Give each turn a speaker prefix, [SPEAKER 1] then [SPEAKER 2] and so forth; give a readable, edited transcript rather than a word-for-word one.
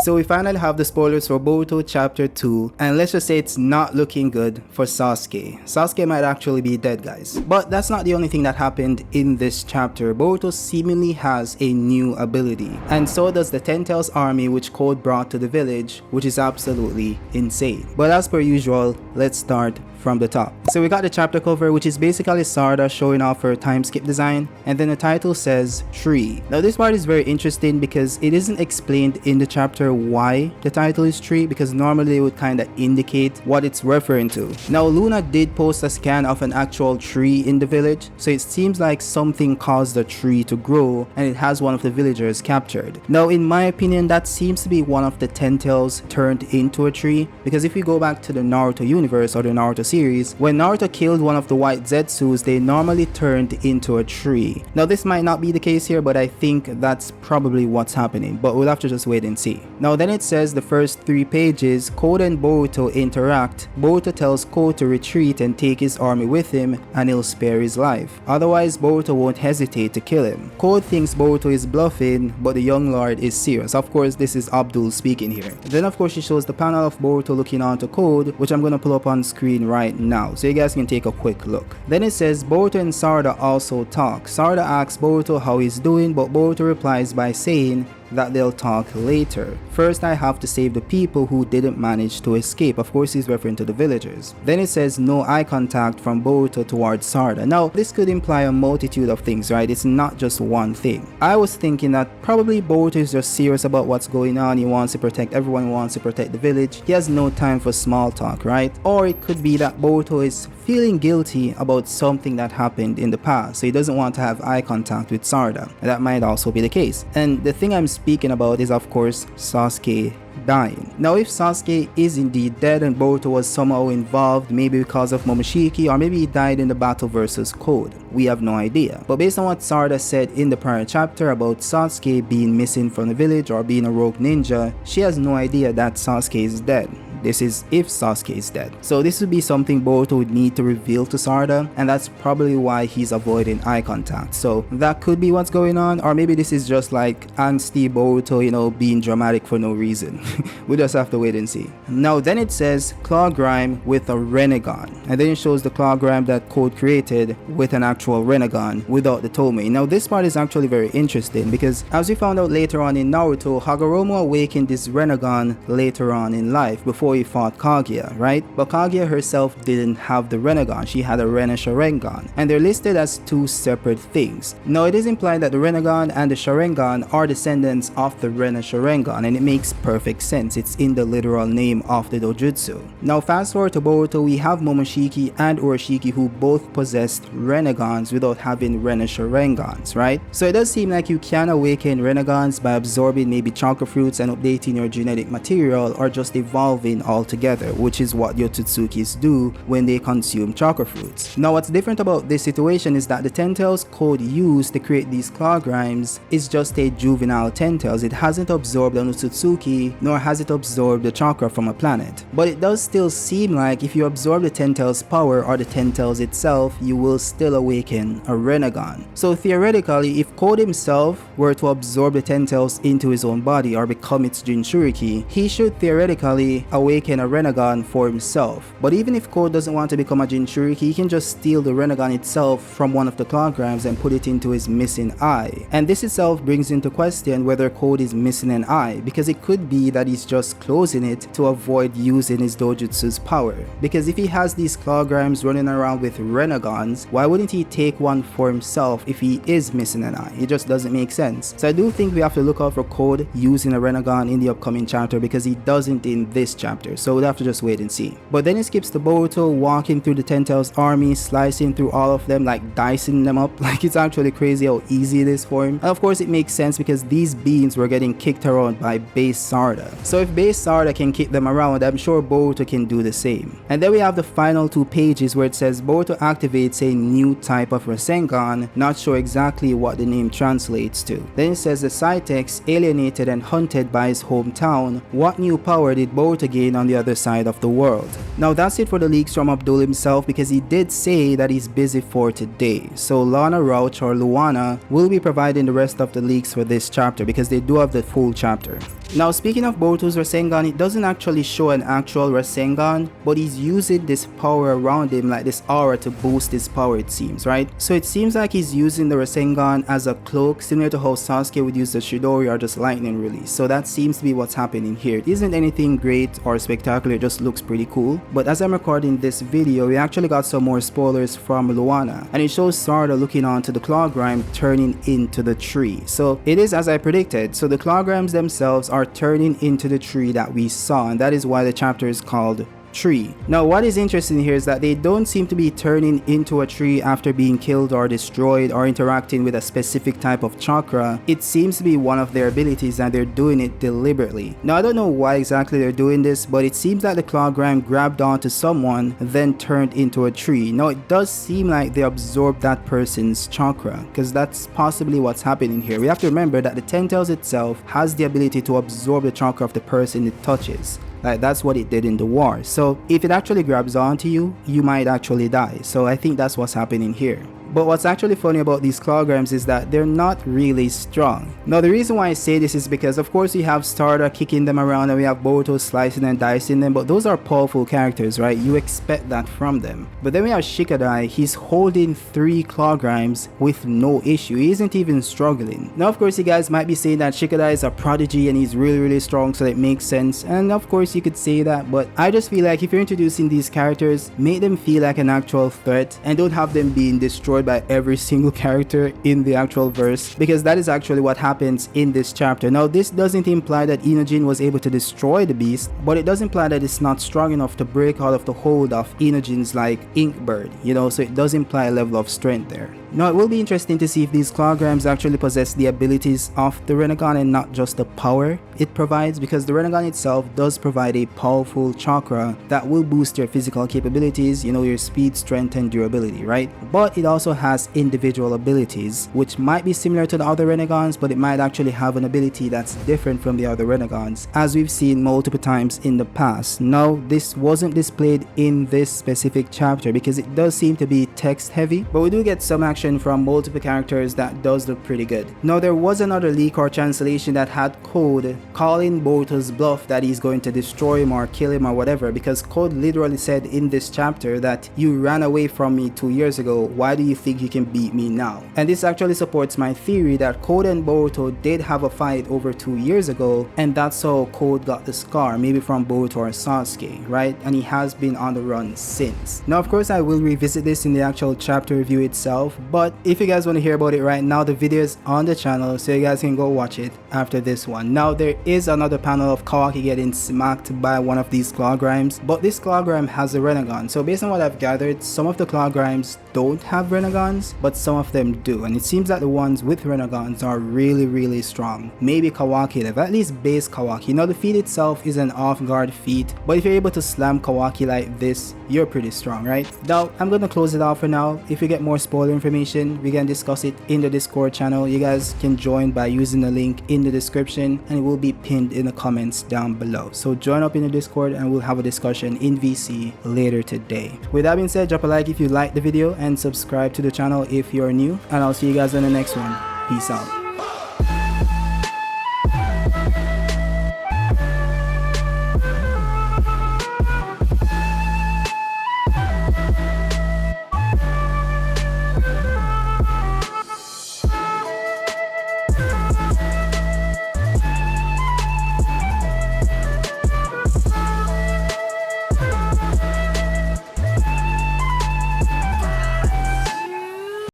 [SPEAKER 1] So we finally have the spoilers for Boruto chapter 2, and let's just say it's not looking good for Sasuke. Sasuke might actually be dead, guys. But that's not the only thing that happened in this chapter. Boruto seemingly has a new ability, and so does the Ten Tails army which Code brought to the village, which is absolutely insane. But as per usual, let's start from the top. So we got the chapter cover, which is basically Sarda showing off her time skip design, and then the title says Tree. Now this part is very interesting because it isn't explained in the chapter why the title is Tree, because normally they would kind of indicate what it's referring to. Now Luna did post a scan of an actual tree in the village, so it seems like something caused the tree to grow and it has one of the villagers captured. Now in my opinion, that seems to be one of the Ten Tails turned into a tree, because if we go back to the Naruto universe or the Naruto series, when Naruto killed one of the white Zetsus, they normally turned into a tree. Now this might not be the case here, but I think that's probably what's happening, but we'll have to just wait and see. Now then it says the first 3 pages, Code and Boruto interact. Boruto tells Code to retreat and take his army with him, and he'll spare his life. Otherwise Boruto won't hesitate to kill him. Code thinks Boruto is bluffing, but the young lord is serious. Of course this is Abdul speaking here. Then of course she shows the panel of Boruto looking onto Code, which I'm gonna pull up on screen right now so you guys can take a quick look. Then it says Boruto and Sarda also talk. Sarda asks Boruto how he's doing, but Boruto replies by saying that they'll talk later. First I have to save the people who didn't manage to escape. Of course he's referring to the villagers. Then it says no eye contact from Boruto towards Sarda. Now this could imply a multitude of things, right? It's not just one thing. I was thinking that probably Boruto is just serious about what's going on. He wants to protect everyone, he wants to protect the village. He has no time for small talk, right? Or it could be that Boruto is feeling guilty about something that happened in the past, so he doesn't want to have eye contact with Sarda. That might also be the case. And the thing I'm speaking about is of course Sasuke dying. Now if Sasuke is indeed dead and Boruto was somehow involved, maybe because of Momoshiki, or maybe he died in the battle versus Code, we have no idea. But based on what Sarda said in the prior chapter about Sasuke being missing from the village or being a rogue ninja, she has no idea that Sasuke is dead. This is if Sasuke is dead. So this would be something Boruto would need to reveal to Sarda, and that's probably why he's avoiding eye contact. So that could be what's going on, or maybe this is just like angsty Boruto, you know, being dramatic for no reason. We just have to wait and see. Now then it says Claw Grime with a Renegon, and then it shows the Claw Grime that Code created with an actual Renegon without the Tomei. Now this part is actually very interesting because as we found out later on in Naruto, Hagoromo awakened this Renegon later on in life before he fought Kaguya, right? But Kaguya herself didn't have the Renegon, she had a Rena Sharingan, and they're listed as 2 separate things. Now it is implied that the Renegon and the Sharingan are descendants of the Rena Sharingan, and it makes perfect sense. It's in the literal name of the dojutsu. Now fast forward to Boruto, we have Momoshiki and Oroshiki who both possessed Renegons without having Rena Sharingans, right? So it does seem like you can awaken Renegons by absorbing maybe chakra fruits and updating your genetic material, or just evolving altogether, which is what Yotsukis do when they consume chakra fruits. Now what's different about this situation is that the Ten Tails Code used to create these Claw Grimes is just a juvenile Ten Tails. It hasn't absorbed an Otsutsuki, nor has it absorbed the chakra from a planet. But it does still seem like if you absorb the Ten Tails power or the Ten Tails itself, you will still awaken a Renegon. So theoretically, if Code himself were to absorb the Ten Tails into his own body or become its Jinchuriki, he should theoretically awaken a Renegon for himself. But even if Code doesn't want to become a Jinchuriki, he can just steal the Renegon itself from one of the Claw Grimes and put it into his missing eye. And this itself brings into question whether Code is missing an eye, because it could be that he's just closing it to avoid using his dojutsu's power. Because if he has these Claw Grimes running around with Renegons, why wouldn't he take one for himself if he is missing an eye? It just doesn't make sense. So I do think we have to look out for Code using a Renegon in the upcoming chapter, because he doesn't in this chapter, so we'll have to just wait and see. But then it skips to Boruto walking through the Ten Tails army, slicing through all of them, like dicing them up. Like it's actually crazy how easy it is for him. And of course it makes sense because these beings were getting kicked around by base Sarda. So if base Sarda can kick them around, I'm sure Boruto can do the same. And then we have the final 2 pages where it says Boruto activates a new type of Rasengan, not sure exactly what the name translates to. Then it says the Cytex alienated and hunted by his hometown. What new power did Boruto gain on the other side of the world? Now that's it for the leaks from Abdul himself, because he did say that he's busy for today. So Lana Rauch or Luana will be providing the rest of the leaks for this chapter, because they do have the full chapter. Now speaking of Boruto's Rasengan, it doesn't actually show an actual Rasengan, but he's using this power around him, like this aura, to boost his power, it seems, right? So it seems like he's using the Rasengan as a cloak, similar to how Sasuke would use the Chidori or just lightning release. So that seems to be what's happening here. It isn't anything great or spectacular, it just looks pretty cool. But as I'm recording this video, we actually got some more spoilers from Luana, and it shows Sarda looking onto the Clawgrime turning into the tree. So it is as I predicted. So the Clawgrimes themselves are turning into the tree that we saw, and that is why the chapter is called Tree. Now what is interesting here is that they don't seem to be turning into a tree after being killed or destroyed or interacting with a specific type of chakra. It seems to be one of their abilities and they're doing it deliberately. Now I don't know why exactly they're doing this, but it seems that the Clawgrime grabbed onto someone then turned into a tree. Now it does seem like they absorbed that person's chakra, because that's possibly what's happening here. We have to remember that the Ten Tails itself has the ability to absorb the chakra of the person it touches. Like that's what it did in the war. So if it actually grabs onto you, you might actually die. So I think that's what's happening here. But what's actually funny about these Clawgrimes is that they're not really strong. Now the reason why I say this is because of course we have Sarda kicking them around and we have Boruto slicing and dicing them, but those are powerful characters, right? You expect that from them. But then we have Shikadai, he's holding 3 Clawgrimes with no issue. He isn't even struggling. Now of course you guys might be saying that Shikadai is a prodigy and he's really strong, so that makes sense. And of course you could say that, but I just feel like if you're introducing these characters, make them feel like an actual threat and don't have them being destroyed by every single character in the actual verse, because that is actually what happens in this chapter. Now this doesn't imply that Inojin was able to destroy the beast, but it does imply that it's not strong enough to break out of the hold of Inojin's like ink bird, you know, so it does imply a level of strength there. Now it will be interesting to see if these Clawgrimes actually possess the abilities of the Rinnegan and not just the power it provides, because the Rinnegan itself does provide a powerful chakra that will boost your physical capabilities, you know, your speed, strength and durability, right? But it also has individual abilities which might be similar to the other Rennegans, but it might actually have an ability that's different from the other Rennegans, as we've seen multiple times in the past. Now this wasn't displayed in this specific chapter because it does seem to be text heavy, but we do get some action from multiple characters that does look pretty good. Now there was another leak or translation that had Code calling Boruto's bluff that he's going to destroy him or kill him or whatever, because Code literally said in this chapter that you ran away from me 2 years ago, why do you think you can beat me now? And this actually supports my theory that Code and Boruto did have a fight over 2 years ago, and that's how Code got the scar, maybe from Boruto or Sasuke, right? And he has been on the run since. Now of course I will revisit this in the actual chapter review itself, but if you guys want to hear about it right now, the video is on the channel, so you guys can go watch it after this one. Now there is another panel of Kawaki getting smacked by one of these Clawgrimes, but this Clawgrime has a Rinnegan. So based on what I've gathered, some of the Clawgrimes don't have Rennegans, but some of them do, and it seems that the ones with Rennegans are really strong. Maybe Kawaki level, at least base Kawaki. Now the feat itself is an off guard feat, but if you're able to slam Kawaki like this, you're pretty strong, right? Now I'm gonna close it off for now. If you get more spoiler information, we can discuss it in the Discord channel. You guys can join by using the link in the description, and it will be pinned in the comments down below. So join up in the Discord and we'll have a discussion in VC later today. With that being said, drop a like if you liked the video and subscribe to the channel if you're new, and I'll see you guys in the next one. Peace out.